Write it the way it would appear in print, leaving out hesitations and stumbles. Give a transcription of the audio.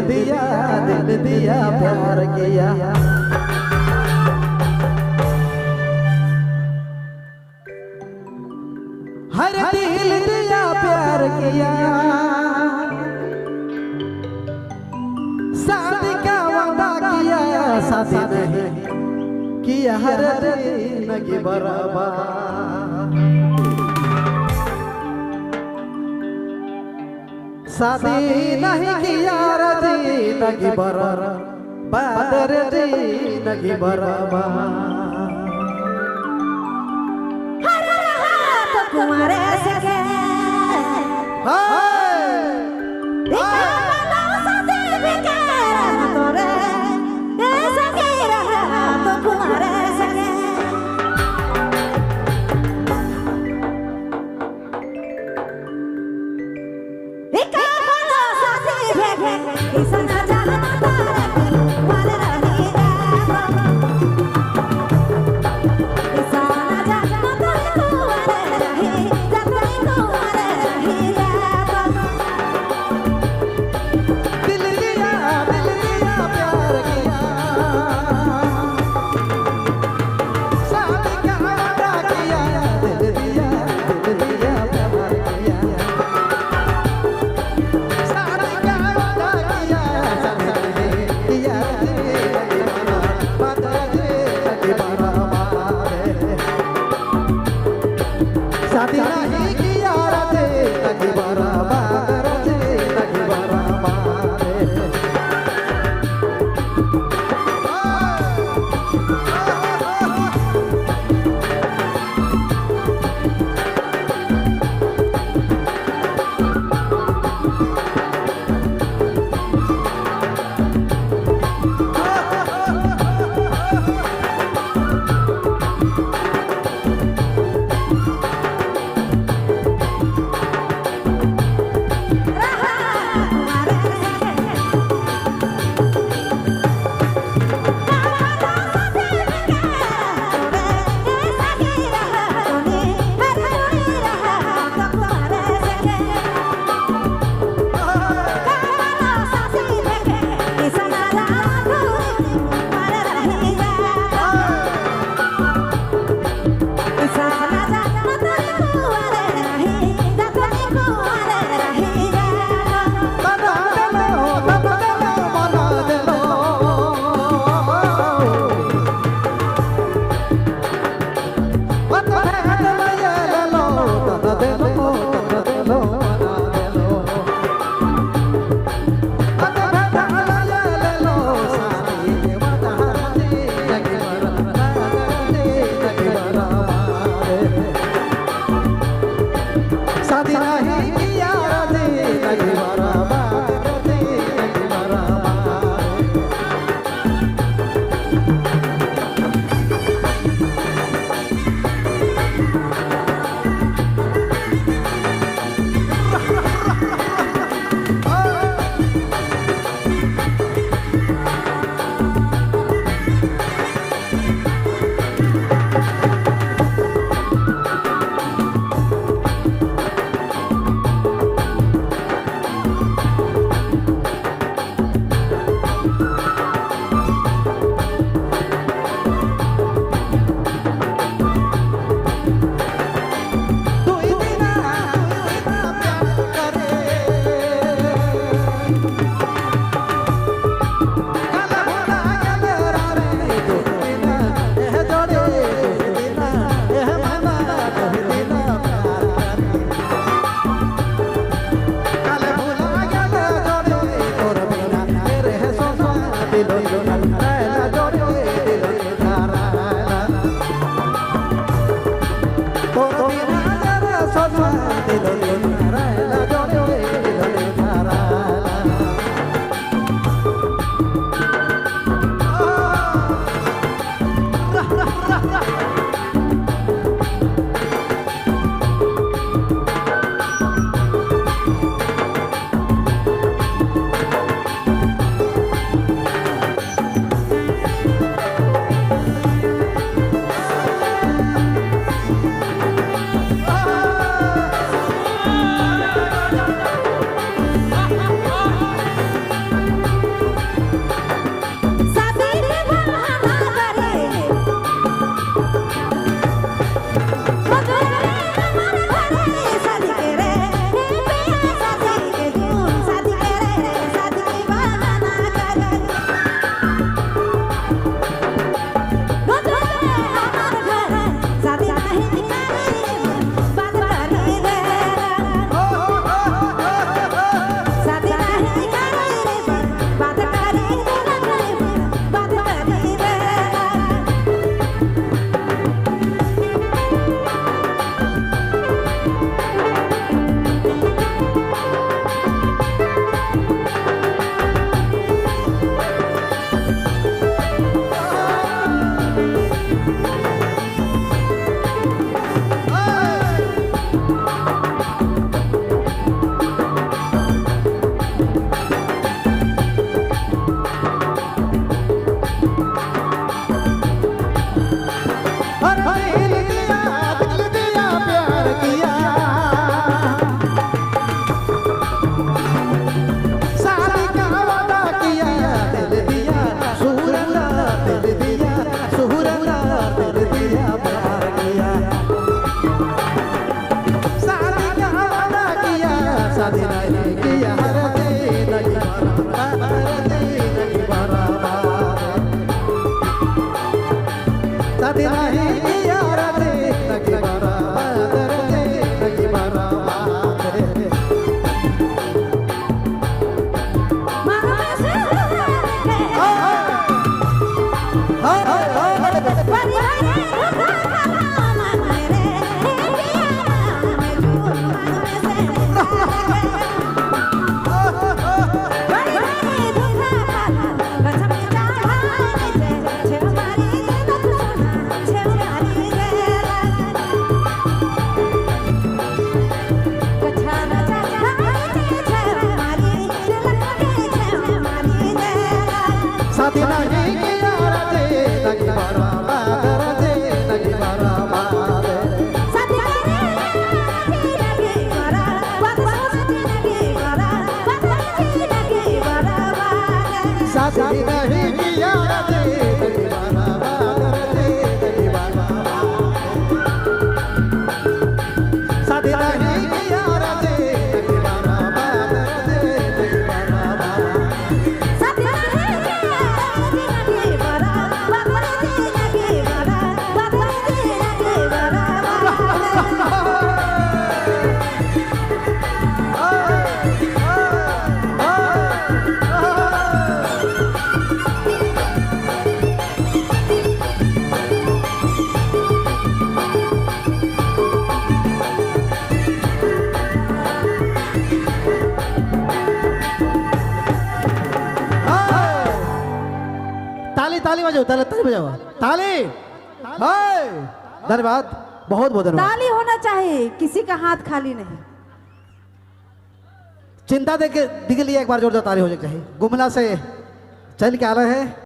दिल दिया प्यार किया। हर दिल दिया प्यार किया, शादी का वादा किया, शादी नहीं किया हर जिंदगी बर्बाद। शादी नहीं किया जिंदगी बर्बाद, जिंदगी बर्बाद। कुमारे सके नहीं किया हर जिंदगी बर्बाद जिंदगी बर्बाद शादी नहीं किया हर जिंदगी बर्बाद जिंदगी बर्बाद शादी नहीं किया जिंदगी बर्बाद जिंदगी बर्बाद शादी नहीं किया जिंदगी बर्बाद जिंदगी बर्बाद शादी नहीं किया जिंदगी बर्बाद जिंदगी बर्बाद ताली ताली बजाओ ताली बजाओ ताली हाय धन्यवाद बहुत बहुत धन्यवाद ताली होना चाहिए किसी का हाथ खाली नहीं चिंता देख के लिए एक बार जोरदार ताली हो जाए चाहिए गुमला से चल के आ रहे हैं